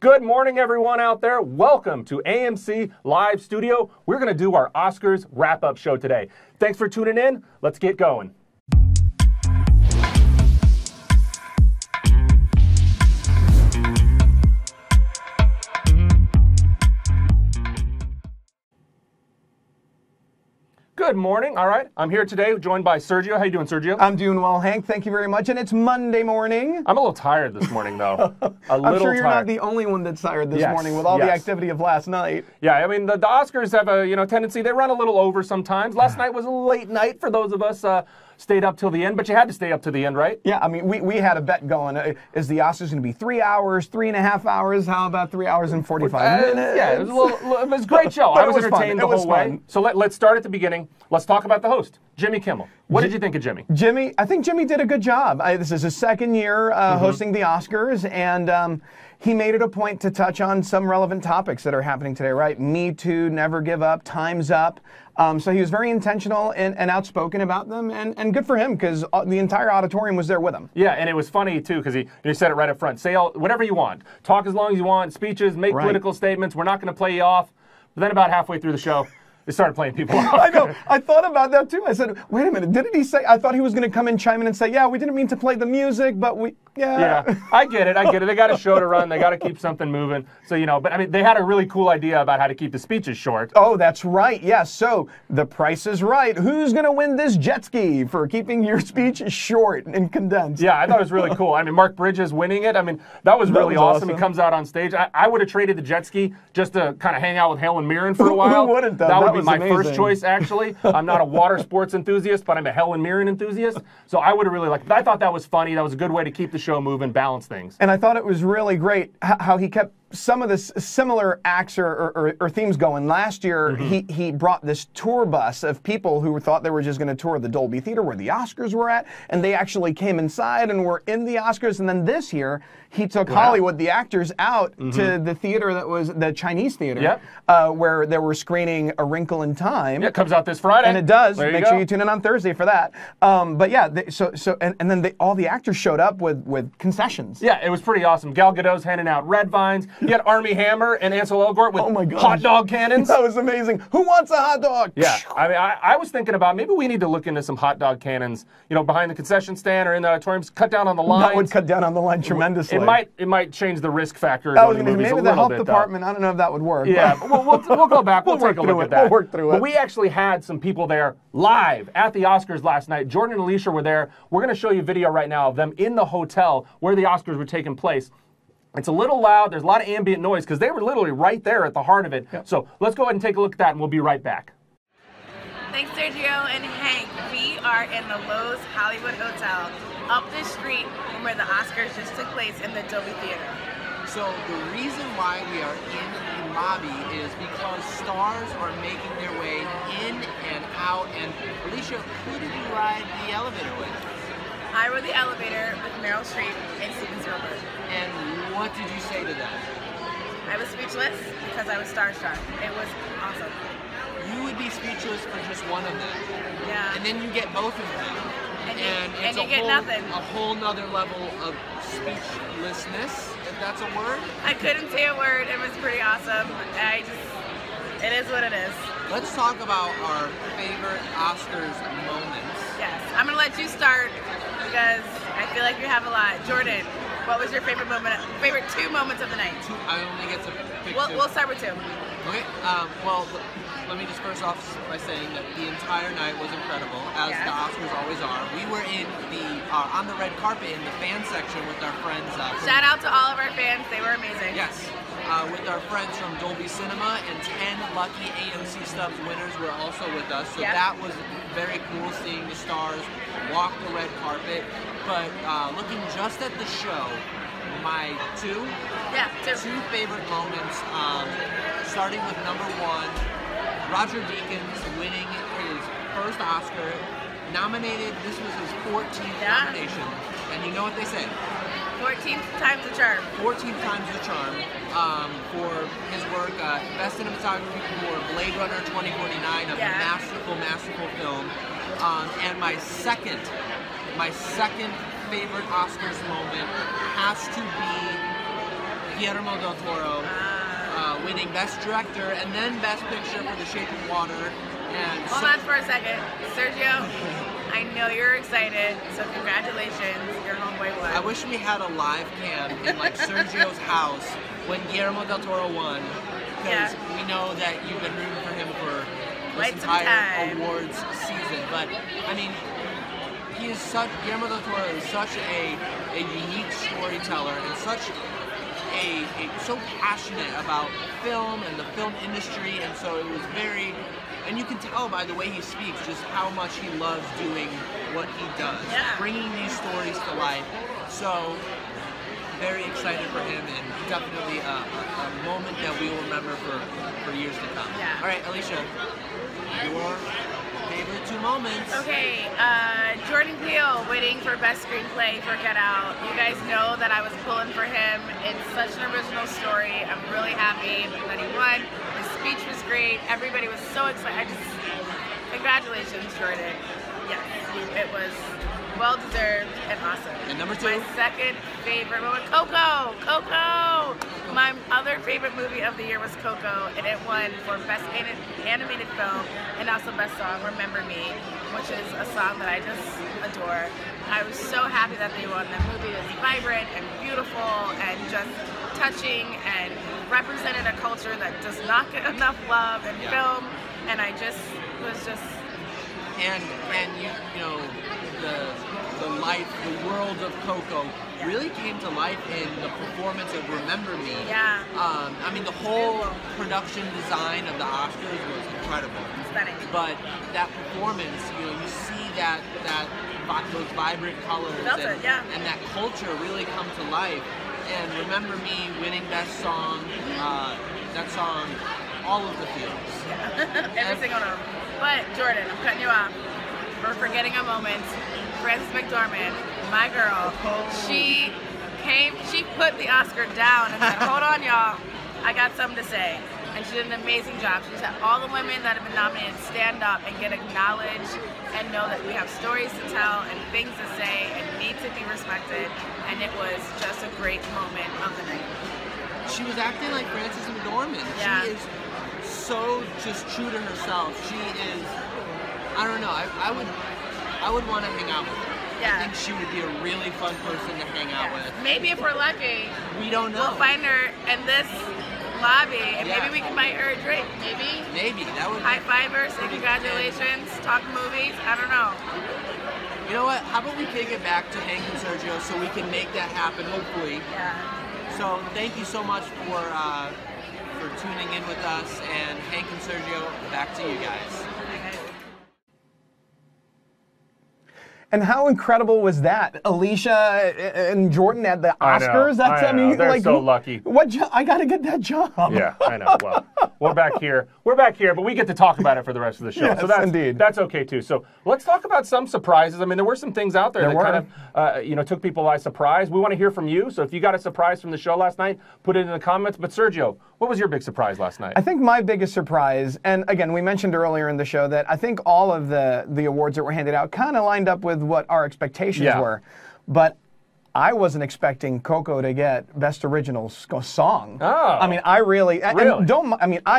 Good morning, everyone out there. Welcome to AMC Live Studio. We're going to do our Oscars wrap-up show today. Thanks for tuning in. Let's get going. Good morning. All right. I'm here today joined by Sergio. How you doing, Sergio? I'm doing well, Hank. Thank you very much. And it's Monday morning. I'm a little tired this morning, though. I'm sure you're not the only one that's tired this morning with all the activity of last night. Yeah, I mean, the Oscars have a tendency, they run a little over sometimes. Last night was a late night for those of us stayed up till the end, but you had to stay up to the end, right? Yeah, I mean, we had a bet going. Is the Oscars going to be 3 hours, 3.5 hours? How about 3 hours and 45 minutes? Yeah, it was a great show. I was entertained the whole way. So let's start at the beginning. Let's talk about the host, Jimmy Kimmel. What did you think of Jimmy? I think Jimmy did a good job. This is his second year hosting the Oscars, and he made it a point to touch on some relevant topics that are happening today, right? Me Too, Never Give Up, Time's Up. So he was very intentional and outspoken about them, and good for him because the entire auditorium was there with him. Yeah, and it was funny, too, because he said it right up front. Say whatever you want. Talk as long as you want, speeches, make political statements. We're not going to play you off. But then about halfway through the show, they started playing people off. I know. I thought about that, too. I said, wait a minute. Didn't he say? I thought he was going to come in, chime in, and say, yeah, we didn't mean to play the music, but we, Yeah, I get it. They got a show to run. They got to keep something moving. So, but I mean, they had a really cool idea about how to keep the speeches short. Oh, that's right. Yes. So, The Price is Right. Who's going to win this jet ski for keeping your speech short and condensed? Yeah, I thought it was really cool. I mean, Mark Bridges winning it. I mean, that was really awesome. He comes out on stage. I would have traded the jet ski just to kind of hang out with Helen Mirren for a while. Who wouldn't, though? That would be my first choice, actually. I'm not a water sports enthusiast, but I'm a Helen Mirren enthusiast. So I would have really liked it. But I thought that was funny. That was a good way to keep the show moving, balance things. And I thought it was really great how he kept some of the similar acts or themes going. Last year, he brought this tour bus of people who thought they were just going to tour the Dolby Theater where the Oscars were at, and they actually came inside and were in the Oscars. And then this year, he took Hollywood, the actors, out to the theater that was the Chinese theater, where they were screening A Wrinkle in Time. Yeah, it comes out this Friday. And it does. Make sure you tune in on Thursday for that. But yeah, and then all the actors showed up with concessions. Yeah, it was pretty awesome. Gal Gadot's handing out red vines. You had Armie Hammer and Ansel Elgort with hot dog cannons. That was amazing. Who wants a hot dog? Yeah, I mean, I was thinking about maybe we need to look into some hot dog cannons, behind the concession stand or in the auditoriums. Cut down on the lines. That would cut down on the line tremendously. It might change the risk factor. Maybe the health department. I don't know if that would work. Yeah, we'll go back. We'll take a look at that. We'll work through it. But we actually had some people there live at the Oscars last night. Jordan and Alicia were there. We're going to show you a video right now of them in the hotel where the Oscars were taking place. It's a little loud. There's a lot of ambient noise because they were literally right there at the heart of it. Yep. So let's go ahead and take a look at that, and we'll be right back. Thanks, Sergio and Hank. We are in the Lowe's Hollywood Hotel up the street from where the Oscars just took place in the Dolby Theater. So the reason why we are in the lobby is because stars are making their way in and out. And Alicia, who did you ride the elevator with? I rode the elevator with Meryl Streep and Steven Spielberg. And what did you say to them? I was speechless because I was starstruck. It was awesome. You would be speechless for just one of them. Yeah. And then you get both of them. And you get nothing. A whole nother level of speechlessness, if that's a word. I couldn't say a word. It was pretty awesome. It is what it is. Let's talk about our favorite Oscars moments. Yes. I'm going to let you start because I feel like you have a lot. Jordan, what was your favorite two moments of the night? I only get to pick two. We'll start with two. Okay. Well, let me just first off by saying that the entire night was incredible, as the Oscars always are. We were in on the red carpet in the fan section with our friends. Shout out to all of our fans. They were amazing. Yes. With our friends from Dolby Cinema, and 10 lucky AMC Stubs winners were also with us. So that was very cool seeing the stars walk the red carpet. But looking just at the show, my two favorite moments, starting with number one, Roger Deakins winning his first Oscar, nominated, this was his 14th nomination, and you know what they say? 14th time's the charm. 14th time's the charm for his work, best cinematography for Blade Runner 2049, a masterful film. And my second favorite Oscars moment has to be Guillermo del Toro winning Best Director and then Best Picture for The Shape of Water. And hold on for a second, Sergio. I know you're excited, so congratulations, your homeboy won. I wish we had a live cam in like Sergio's house when Guillermo del Toro won, because we know that you've been rooting for him for this entire awards season. But I mean, Guillermo del Toro is such a unique storyteller and so passionate about film and the film industry, and so it was very. And you can tell by the way he speaks just how much he loves doing what he does, bringing these stories to life. So, very excited for him, and definitely a moment that we will remember for years to come. Yeah. All right, Alicia, your favorite 2 moments. Okay, Jordan Peele winning for Best Screenplay for Get Out. You guys know that I was pulling for him. It's such an original story. I'm really happy that he won. His speech was great. Everybody was so excited. Congratulations, Jordan. Yes, it was well deserved and awesome. And number 2? My second favorite moment, Coco! Coco! My other favorite movie of the year was Coco, and it won for Best Animated Film and also Best Song, Remember Me, which is a song that I just adore. I was so happy that they won. The movie is vibrant and beautiful and just touching and represented a culture that does not get enough love in film, and I just was just... And you know, the world of Coco really came to life in the performance of Remember Me. Yeah. I mean, the whole production design of the Oscars was incredible. Stunning. But that performance, you know, you see those vibrant colors and that culture really come to life. And Remember Me winning Best Song, that song, all of the feels. Yeah. Every single one. But Jordan, I'm cutting you off. We're forgetting a moment. Frances McDormand, my girl, she put the Oscar down and said, hold on y'all, I got something to say. And she did an amazing job. She just had all the women that have been nominated stand up and get acknowledged and know that we have stories to tell and things to say and need to be respected. And it was just a great moment of the night. She was acting like Frances McDormand. Yeah. She is so just true to herself. She is, I don't know, I would want to hang out with her. Yeah. I think she would be a really fun person to hang out with. Maybe if we're lucky, we don't know. We'll find her in this lobby, and maybe we can buy her a drink. Maybe that would high five her, say congratulations, talk movies. I don't know. You know what? How about we take it back to Hank and Sergio so we can make that happen, hopefully. Yeah. So thank you so much for tuning in with us, and Hank and Sergio, back to you guys. And how incredible was that? Alicia and Jordan at the Oscars? I know. They're like, so lucky. I got to get that job. Yeah, I know. Well, we're back here. But we get to talk about it for the rest of the show. Yes, so indeed. That's okay too. So let's talk about some surprises. I mean, there were some things out there that kind of took people by surprise. We want to hear from you. So if you got a surprise from the show last night, put it in the comments. But Sergio, what was your big surprise last night? I think my biggest surprise, and again, we mentioned earlier in the show that I think all of the awards that were handed out kind of lined up with what our expectations were. But I wasn't expecting Coco to get Best Original Song. Oh. I mean, I really. I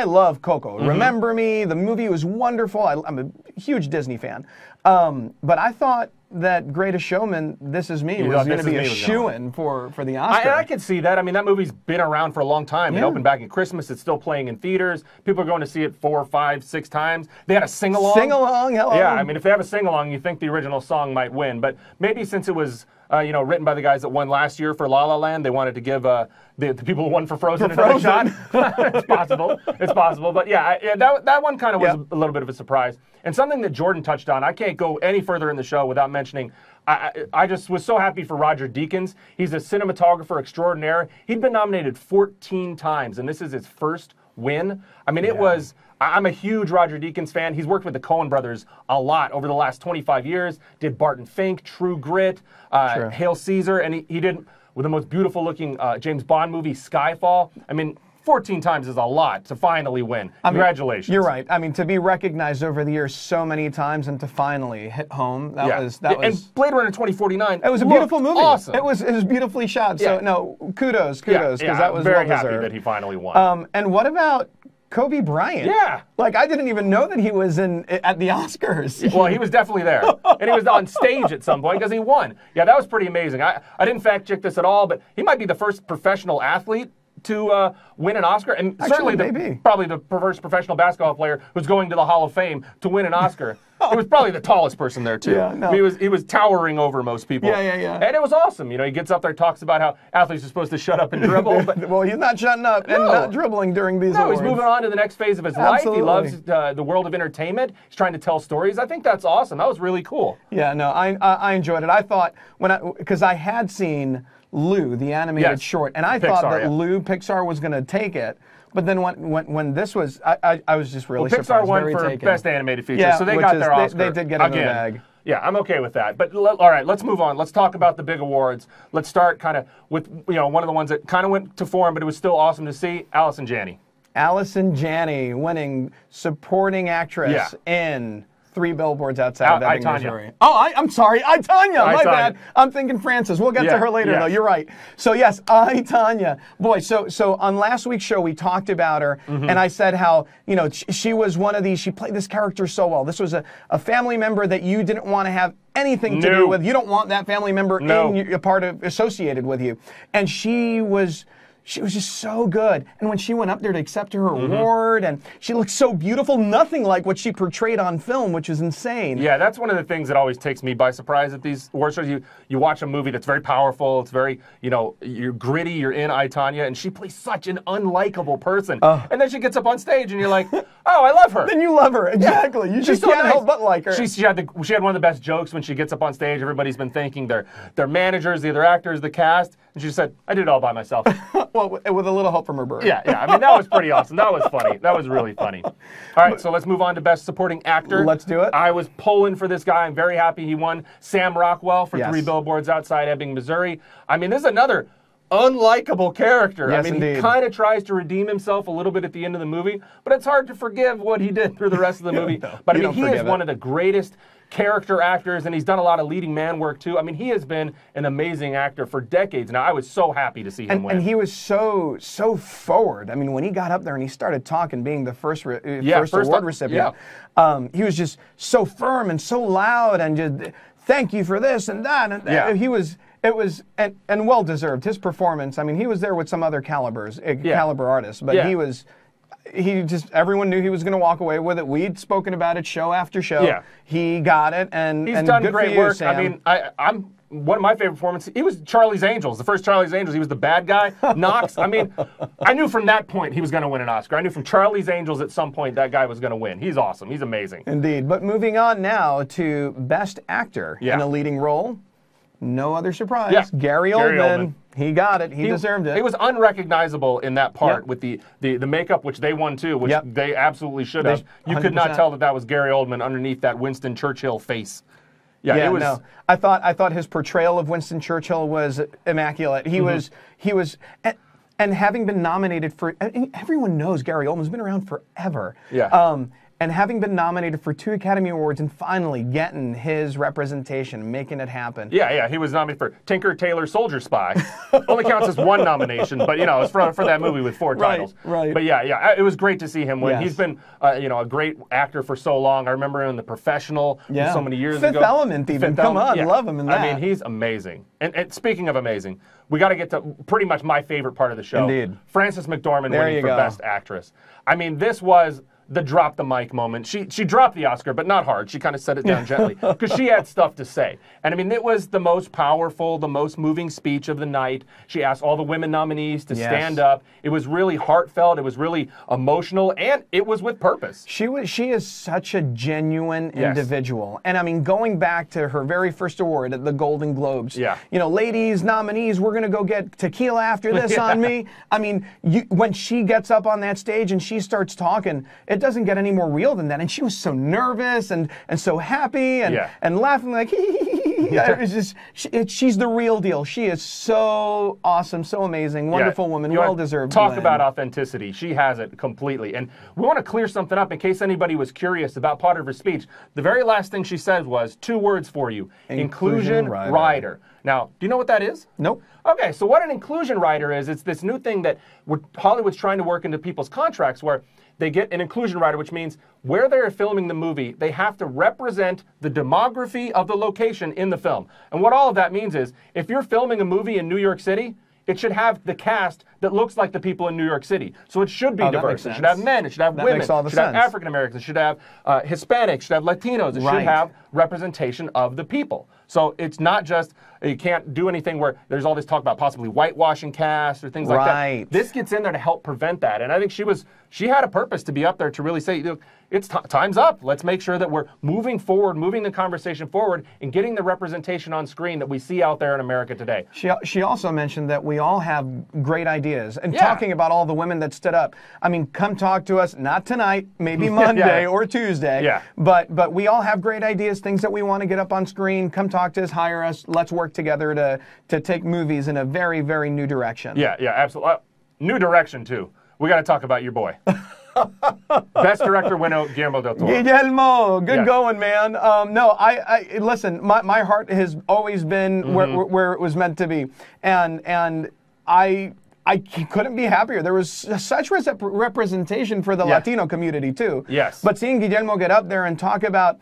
love Coco. Mm-hmm. Remember Me, the movie was wonderful. I'm a huge Disney fan. But I thought that Greatest Showman, This Is Me, was going to be a shoo-in for the Oscar. I could see that. I mean, that movie's been around for a long time. It opened back at Christmas. It's still playing in theaters. People are going to see it 4, 5, 6 times. They had a sing-along. Sing-along, hello. Yeah, I mean, if they have a sing-along, you think the original song might win. But maybe since it was written by the guys that won last year for La La Land, they wanted to give the people who won for Frozen another shot. It's possible. It's possible. But that one kind of was a little bit of a surprise. And something that Jordan touched on, I can't go any further in the show without mentioning, I just was so happy for Roger Deakins. He's a cinematographer extraordinaire. He'd been nominated 14 times, and this is his first win. I mean, I'm a huge Roger Deakins fan. He's worked with the Coen brothers a lot over the last 25 years. Did Barton Fink, True Grit, Hail Caesar, and he did with the most beautiful looking James Bond movie, Skyfall. I mean, 14 times is a lot to finally win. Congratulations. You're right. I mean, to be recognized over the years so many times and to finally hit home, that was. And Blade Runner 2049. It was a beautiful movie. Awesome. It was beautifully shot. So no, kudos, because that was very well happy deserved. that he finally won. And what about Kobe Bryant? Yeah. Like, I didn't even know that he was at the Oscars. Well, he was definitely there. And he was on stage at some point because he won. Yeah, that was pretty amazing. I didn't fact check this at all, but he might be the first professional athlete to win an Oscar, and Actually, certainly probably the first professional basketball player who's going to the Hall of Fame to win an Oscar. He was probably the tallest person there too. Yeah, no. I mean, he was towering over most people. Yeah. And it was awesome. You know, he gets up there, talks about how athletes are supposed to shut up and dribble. But well, he's not shutting up and not dribbling during these awards. He's moving on to the next phase of his life. He loves the world of entertainment. He's trying to tell stories. I think that's awesome. That was really cool. Yeah, no, I enjoyed it. I thought because I had seen Lou, the animated short, and I thought that Lou Pixar was going to take it. But then when this was, I was just really surprised. Pixar won for Best Animated Feature, so they got their Oscar. They did get in the bag. Yeah, I'm okay with that. But all right, let's move on. Let's talk about the big awards. Let's start kind of with one of the ones that kind of went to form, but it was still awesome to see. Allison Janney. Allison Janney winning supporting actress in 3 Billboards Outside of Ebbing, Missouri. Oh, I'm sorry, I, Tonya. My bad. I'm thinking Frances. We'll get to her later, though. You're right. So yes, I, Tonya. Boy, so on last week's show we talked about her, and I said how she was one of these. She played this character so well. This was a family member that you didn't want to have anything to do with. You don't want that family member associated with you, and she was just so good. And when she went up there to accept her award, and she looked so beautiful, nothing like what she portrayed on film, which is insane. Yeah, that's one of the things that always takes me by surprise at these award shows. You watch a movie that's very powerful, it's very, you're gritty, you're in I, Tonya, and she plays such an unlikable person. And then she gets up on stage and you're like, oh, I love her. Then you love her, exactly. You just can't help but like her. She had one of the best jokes when she gets up on stage. Everybody's been thanking their managers, the other actors, the cast, and she said, I did it all by myself. Well, with a little help from her bird. Yeah. I mean, that was pretty awesome. That was funny. That was really funny. All right, so let's move on to Best Supporting Actor. Let's do it. I was pulling for this guy. I'm very happy he won. Sam Rockwell for 3 Billboards Outside Ebbing, Missouri. I mean, this is another unlikable character. Yes, I mean, indeed. He kind of tries to redeem himself a little bit at the end of the movie, but it's hard to forgive what he did through the rest of the movie. But I mean, he is one of the greatest character actors, and he's done a lot of leading man work too. I mean, he has been an amazing actor for decades now. I was so happy to see him win. And he was so forward. I mean, when he got up there and he started talking, being the first award recipient, he was just so firm and so loud, and just thank you for this and that. And it was well deserved. His performance. I mean, he was there with some other caliber artists, but everyone knew he was going to walk away with it. We'd spoken about it show after show. Yeah. He got it, and he's done good great for you, work. Sam. I mean, I'm one of my favorite performances. He was Charlie's Angels, the first Charlie's Angels. He was the bad guy, Knox. I mean, I knew from that point he was going to win an Oscar. I knew from Charlie's Angels at some point that guy was going to win. He's awesome. He's amazing. Indeed. But moving on now to Best Actor in a leading role. No other surprise. Yeah. Gary Oldman. He got it. He deserved it. He was unrecognizable in that part with the makeup, which they won too, which they absolutely should have. You could not tell that was Gary Oldman underneath that Winston Churchill face. Yeah, it was. No. I thought his portrayal of Winston Churchill was immaculate. He was, and having been nominated for, everyone knows Gary Oldman's been around forever. Yeah. And having been nominated for 2 Academy Awards and finally getting his representation, making it happen. Yeah, he was nominated for Tinker Tailor Soldier Spy. Only counts as 1 nomination, but it's for that movie with 4 titles. Right. But yeah, it was great to see him win. Yes. He's been a great actor for so long. I remember him in The Professional so many years ago. Fifth Element even. Come on, love him in that. I mean, he's amazing. And speaking of amazing, we got to get to pretty much my favorite part of the show. Indeed. Frances McDormand winning for Best Actress. I mean, this was the drop the mic moment. She dropped the Oscar, but not hard. She kind of set it down gently because she had stuff to say. And I mean, it was the most powerful, the most moving speech of the night. She asked all the women nominees to stand up. It was really heartfelt. It was really emotional, and it was with purpose. She is such a genuine individual. And I mean, going back to her very first award at the Golden Globes. Yeah. Ladies, nominees, we're going to go get tequila after this on me. I mean, when she gets up on that stage and she starts talking, it doesn't get any more real than that. And she was so nervous and so happy and laughing like, it was just, she's the real deal. She is so awesome, so amazing, wonderful woman, well-deserved. Talk about authenticity. She has it completely. And we want to clear something up in case anybody was curious about part of her speech. The very last thing she said was 2 words for you: inclusion rider. Now, do you know what that is? Nope. Okay, so what an inclusion rider is, it's this new thing that Hollywood's trying to work into people's contracts where they get an inclusion rider, which means where they're filming the movie, they have to represent the demography of the location in the film. And what all of that means is, if you're filming a movie in New York City, it should have the cast that looks like the people in New York City. So it should be diverse. It should have men, it should have women, it should have African Americans, it should have Hispanics, it should have Latinos, it should have representation of the people. So it's not just, you can't do anything where there's all this talk about possibly whitewashing cast or things like that. This gets in there to help prevent that. And I think she had a purpose to be up there to really say, it's time's up. Let's make sure that we're moving forward, moving the conversation forward, and getting the representation on screen that we see out there in America today. She also mentioned that we all have great ideas. And talking about all the women that stood up, I mean, come talk to us, not tonight, maybe Monday or Tuesday, but we all have great ideas, things that we want to get up on screen. Come talk to us, hire us, let's work together to take movies in a very, very new direction. Yeah, absolutely. New direction, too. We got to talk about your boy. Best director winner, Guillermo del Toro. Guillermo, good going, man. No, I listen. My heart has always been where it was meant to be, and I couldn't be happier. There was such representation for the Latino community too. Yes. But seeing Guillermo get up there and talk about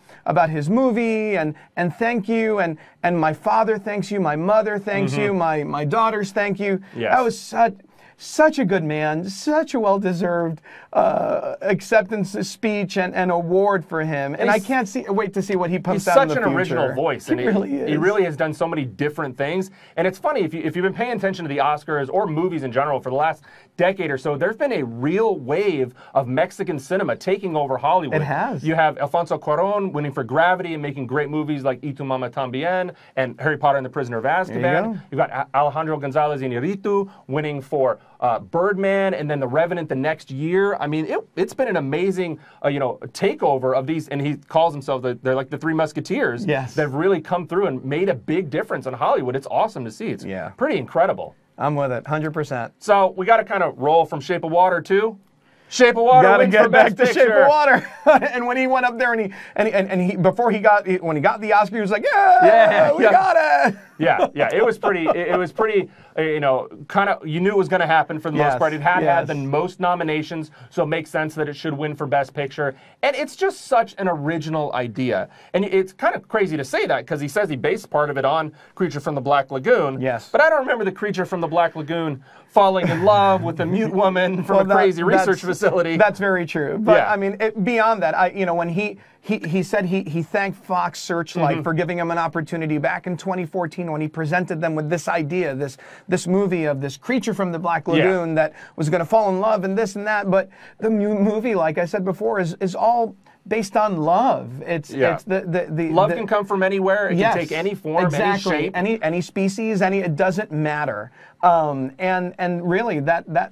his movie and thank you and my father thanks you, my mother thanks you, my daughters thank you. Yes. That was such a good man, such a well-deserved acceptance speech and award for him. And I can't wait to see what he pumps out in the future. He's such an original voice. He really is. He really has done so many different things. And it's funny, if you've been paying attention to the Oscars or movies in general for the last decade or so, there's been a real wave of Mexican cinema taking over Hollywood. It has. You have Alfonso Cuarón winning for Gravity and making great movies like Y Tu Mama Tambien and Harry Potter and the Prisoner of Azkaban. You've got Alejandro González Iñárritu winning for Birdman and then The Revenant the next year. I mean, it's been an amazing, takeover of these, and he calls himself, they're like the Three Musketeers. Yes. They've really come through and made a big difference in Hollywood. It's awesome to see. It's pretty incredible. I'm with it, 100%. So we got to kind of roll from Shape of Water to Shape of Water. Gotta get back to Shape of Water. And when he went up there and he when he got the Oscar, he was like, we got it. Yeah. It was pretty. It was pretty. Kind of. You knew it was going to happen for the most part. It had the most nominations, so it makes sense that it should win for Best Picture. And it's just such an original idea. And it's kind of crazy to say that because he says he based part of it on Creature from the Black Lagoon. Yes. But I don't remember the Creature from the Black Lagoon falling in love with a mute woman from a crazy research facility. That's very true. But I mean, beyond that, when he said he thanked Fox Searchlight for giving him an opportunity back in 2014 when he presented them with this idea, this movie of this creature from the Black Lagoon that was going to fall in love and this and that. But the movie, like I said before, is all based on love. It's the love can come from anywhere. It can take any form, any shape, any species, it doesn't matter. And really that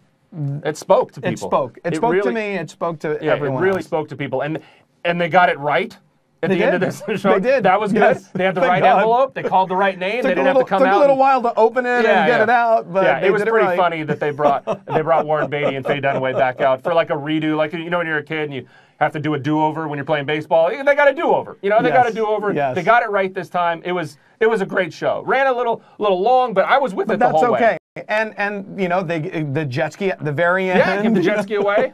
it spoke to people. It spoke to me. It spoke to everyone. It really spoke to people, and they got it right. At the end of this show, they did. That was good. They had the right envelope. They called the right name. They didn't have to come out. Took a little while to open it and get it out, but it was pretty funny that they brought Warren Beatty and Faye Dunaway back out for like a redo, like when you're a kid and you have to do a do-over when you're playing baseball. They got a do-over. They got a do-over. Yes. They got it right this time. It was a great show. Ran a little long, but I was with it the whole way. That's okay. And the jet ski at the very end. Yeah, give the jet ski away.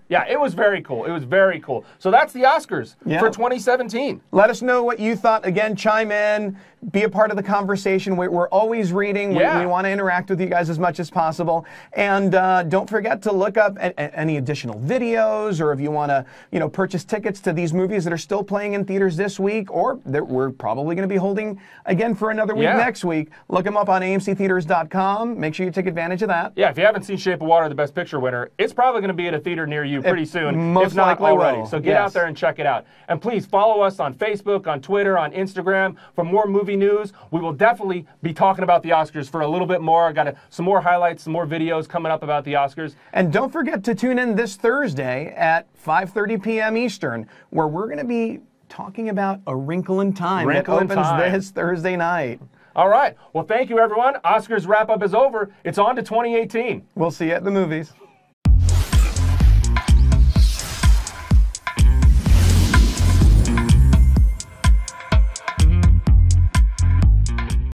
Yeah, it was very cool. It was very cool. So that's the Oscars for 2017. Let us know what you thought. Again, chime in, be a part of the conversation. We're always reading. We want to interact with you guys as much as possible. And don't forget to look up any additional videos, or if you want to, purchase tickets to these movies that are still playing in theaters this week, or that we're probably going to be holding again for another week next week. Look them up on AMCtheaters.com. Make sure you take advantage of that. Yeah, if you haven't seen Shape of Water, the Best Picture winner, it's probably going to be at a theater near you you pretty soon, most if not likely already. will. So get out there and check it out. And please follow us on Facebook, on Twitter, on Instagram for more movie news. We will definitely be talking about the Oscars for a little bit more. I got some more highlights, some more videos coming up about the Oscars. And don't forget to tune in this Thursday at 5:30 p.m. Eastern, where we're going to be talking about A Wrinkle in Time. Wrinkle in It opens Time. this Thursday night. All right. Well, thank you, everyone. Oscars wrap-up is over. It's on to 2018. We'll see you at the movies.